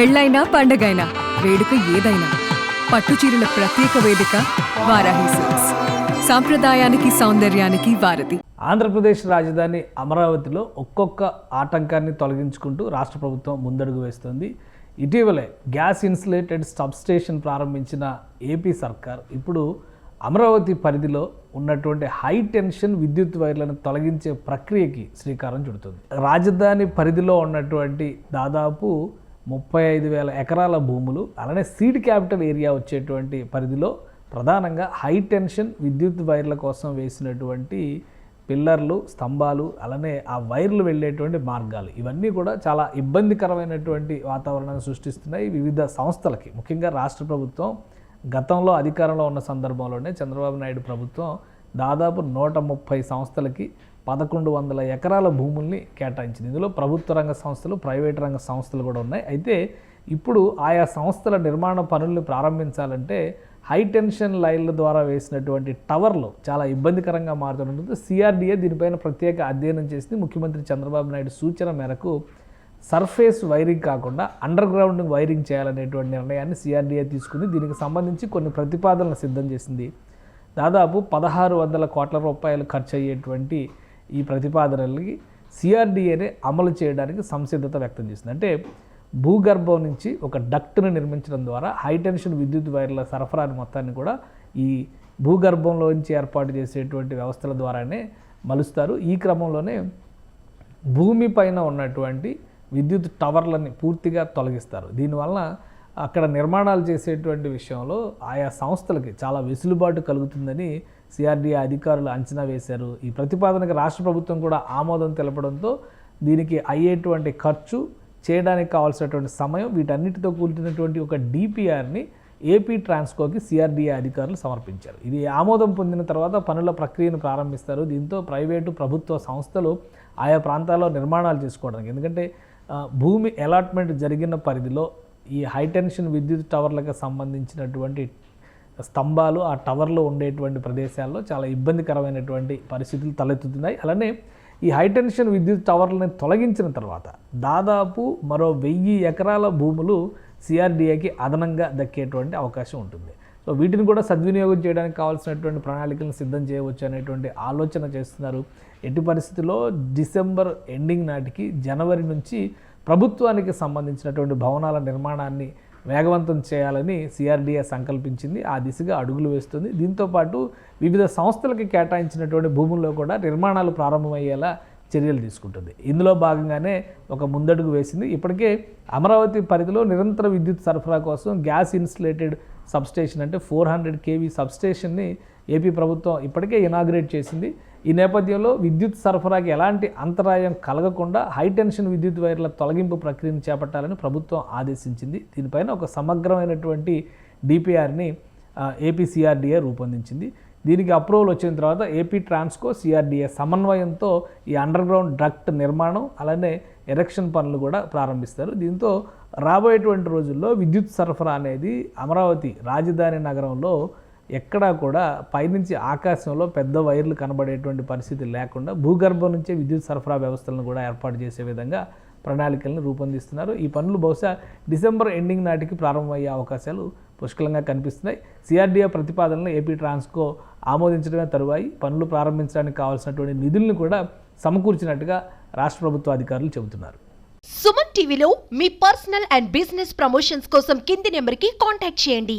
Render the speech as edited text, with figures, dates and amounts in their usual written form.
పెళ్ళైనా పండగైనా వేడుక ఏదైనా పట్టుచీరల ప్రత్యేక వేదిక వారాహి సిల్క్స్. సాంప్రదాయానికి సౌందర్యానికి వారధి. ఆంధ్రప్రదేశ్ రాజధాని అమరావతిలో ఒక్కొక్క ఆటంకాన్ని తొలగించుకుంటూ రాష్ట్ర ప్రభుత్వం ముందడుగు వేస్తుంది. ఇటీవలే గ్యాస్ ఇన్సులేటెడ్ సబ్స్టేషన్ ప్రారంభించిన ఏపీ సర్కార్ ఇప్పుడు అమరావతి పరిధిలో ఉన్నటువంటి హై టెన్షన్ విద్యుత్ వైర్లను తొలగించే ప్రక్రియకి శ్రీకారం చుడుతుంది. రాజధాని పరిధిలో ఉన్నటువంటి దాదాపు 35,000 ఎకరాల భూములు, అలానే సీడ్ క్యాపిటల్ ఏరియా వచ్చేటువంటి పరిధిలో ప్రధానంగా హై టెన్షన్ విద్యుత్ వైర్ల కోసం వేసినటువంటి పిల్లర్లు, స్తంభాలు, అలానే ఆ వైర్లు వెళ్ళేటువంటి మార్గాలు, ఇవన్నీ కూడా చాలా ఇబ్బందికరమైనటువంటి వాతావరణాన్ని సృష్టిస్తున్నాయి వివిధ సంస్థలకి. ముఖ్యంగా రాష్ట్ర ప్రభుత్వం గతంలో అధికారంలో ఉన్న సందర్భంలోనే చంద్రబాబు నాయుడు ప్రభుత్వం దాదాపు 130 సంస్థలకి 1,100 ఎకరాల భూముల్ని కేటాయించింది. ఇందులో ప్రభుత్వ రంగ సంస్థలు, ప్రైవేట్ రంగ సంస్థలు కూడా ఉన్నాయి. అయితే ఇప్పుడు ఆయా సంస్థల నిర్మాణ పనుల్ని ప్రారంభించాలంటే హై టెన్షన్ లైన్ల ద్వారా వేసినటువంటి టవర్లు చాలా ఇబ్బందికరంగా మారుతుంటుంది. సిఆర్డీఏ దీనిపైన ప్రత్యేక అధ్యయనం చేసింది. ముఖ్యమంత్రి చంద్రబాబు నాయుడు సూచన మేరకు సర్ఫేస్ వైరింగ్ కాకుండా అండర్ గ్రౌండ్ వైరింగ్ చేయాలనేటువంటి నిర్ణయాన్ని సిఆర్డీఏ తీసుకుంది. దీనికి సంబంధించి కొన్ని ప్రతిపాదనలు సిద్ధం చేసింది. దాదాపు 1,600 కోట్ల రూపాయలు ఖర్చు అయ్యేటువంటి ఈ ప్రతిపాదనలకి సిఆర్డీఏనే అమలు చేయడానికి సంసిద్ధత వ్యక్తం చేసింది. అంటే భూగర్భం నుంచి ఒక డక్ట్ను నిర్మించడం ద్వారా హై టెన్షన్ విద్యుత్ వైర్ల సరఫరాని మొత్తాన్ని కూడా ఈ భూగర్భంలోంచి ఏర్పాటు చేసేటువంటి వ్యవస్థల ద్వారానే మలుస్తారు. ఈ క్రమంలోనే భూమి పైన ఉన్నటువంటి విద్యుత్ టవర్లని పూర్తిగా తొలగిస్తారు. దీనివల్ల అక్కడ నిర్మాణాలు చేసేటువంటి విషయంలో ఆయా సంస్థలకి చాలా వెసులుబాటు కలుగుతుందని సిఆర్డీఏ అధికారులు అంచనా వేశారు. ఈ ప్రతిపాదనకు రాష్ట్ర ప్రభుత్వం కూడా ఆమోదం తెలపడంతో దీనికి అయ్యేటువంటి ఖర్చు, చేయడానికి కావాల్సినటువంటి సమయం, వీటన్నిటితో కూడుతున్నటువంటి ఒక డిపిఆర్ని ఏపీ ట్రాన్స్కోకి సిఆర్డీఏ అధికారులు సమర్పించారు. ఇది ఆమోదం పొందిన తర్వాత పనుల ప్రక్రియను ప్రారంభిస్తారు. దీంతో ప్రైవేటు, ప్రభుత్వ సంస్థలు ఆయా ప్రాంతాల్లో నిర్మాణాలు చేసుకోవడానికి, ఎందుకంటే భూమి అలాట్మెంట్ జరిగిన పరిధిలో ఈ హై టెన్షన్ విద్యుత్ టవర్లకు సంబంధించినటువంటి స్తంభాలు, ఆ టవర్లో ఉండేటువంటి ప్రదేశాల్లో చాలా ఇబ్బందికరమైనటువంటి పరిస్థితులు తలెత్తుతున్నాయి. అలానే ఈ హై టెన్షన్ విద్యుత్ టవర్లను తొలగించిన తర్వాత దాదాపు మరో 1000 ఎకరాల భూములు సిఆర్డీఏకి అదనంగా దక్కేటువంటి అవకాశం ఉంటుంది. సో వీటిని కూడా సద్వినియోగం చేయడానికి కావాల్సినటువంటి ప్రణాళికలను సిద్ధం చేయవచ్చు అనేటువంటి ఆలోచన చేస్తున్నారు. ఎట్టి పరిస్థితుల్లో డిసెంబర్ ఎండింగ్ నాటికి జనవరి నుంచి ప్రభుత్వానికి సంబంధించినటువంటి భవనాల నిర్మాణాన్ని వేగవంతం చేయాలని సిఆర్డీఏ సంకల్పించింది. ఆ దిశగా అడుగులు వేస్తుంది. దీంతోపాటు వివిధ సంస్థలకి కేటాయించినటువంటి భూముల్లో కూడా నిర్మాణాలు ప్రారంభమయ్యేలా చర్యలు తీసుకుంటుంది. ఇందులో భాగంగానే ఒక ముందడుగు వేసింది. ఇప్పటికే అమరావతి పరిధిలో నిరంతర విద్యుత్ సరఫరా కోసం గ్యాస్ ఇన్సులేటెడ్ సబ్స్టేషన్, అంటే 400 kV సబ్స్టేషన్ని ఏపీ ప్రభుత్వం ఇప్పటికే ఇనాగ్రేట్ చేసింది. ఈ నేపథ్యంలో విద్యుత్ సరఫరాకి ఎలాంటి అంతరాయం కలగకుండా హై టెన్షన్ విద్యుత్ వైర్ల తొలగింపు ప్రక్రియను చేపట్టాలని ప్రభుత్వం ఆదేశించింది. దీనిపైన ఒక సమగ్రమైనటువంటి డిపిఆర్ని ఏపీ సిఆర్డీఏ రూపొందించింది. దీనికి అప్రూవల్ వచ్చిన తర్వాత ఏపీ ట్రాన్స్కో, సిఆర్డీఏ సమన్వయంతో ఈ అండర్ గ్రౌండ్ డక్ట్ నిర్మాణం, అలానే ఎరెక్షన్ పనులు కూడా ప్రారంభిస్తారు. దీంతో రాబోయేటువంటి రోజుల్లో విద్యుత్ సరఫరా అనేది అమరావతి రాజధాని నగరంలో ఎక్కడా కూడా పైనుంచి ఆకాశంలో పెద్ద వైర్లు కనబడేటువంటి పరిస్థితి లేకుండా భూగర్భం నుంచే విద్యుత్ సరఫరా వ్యవస్థలను కూడా ఏర్పాటు చేసే విధంగా ప్రణాళికలను రూపొందిస్తున్నారు. ఈ పనులు బహుశా డిసెంబర్ ఎండింగ్ నాటికి ప్రారంభమయ్యే అవకాశాలు పుష్కలంగా కనిపిస్తున్నాయి. సిఆర్డీఏ ప్రతిపాదనలు ఏపీ ట్రాన్స్కో ఆమోదించడమే తరువాయి పనులు ప్రారంభించడానికి కావాల్సినటువంటి నిధులను కూడా సమకూర్చినట్టుగా రాష్ట్ర ప్రభుత్వ అధికారులు చెబుతున్నారు. సుమన్ టీవీలో మీ పర్సనల్ అండ్ బిజినెస్ ప్రమోషన్స్ కోసం కింది నెంబర్కి కాంటాక్ట్ చేయండి.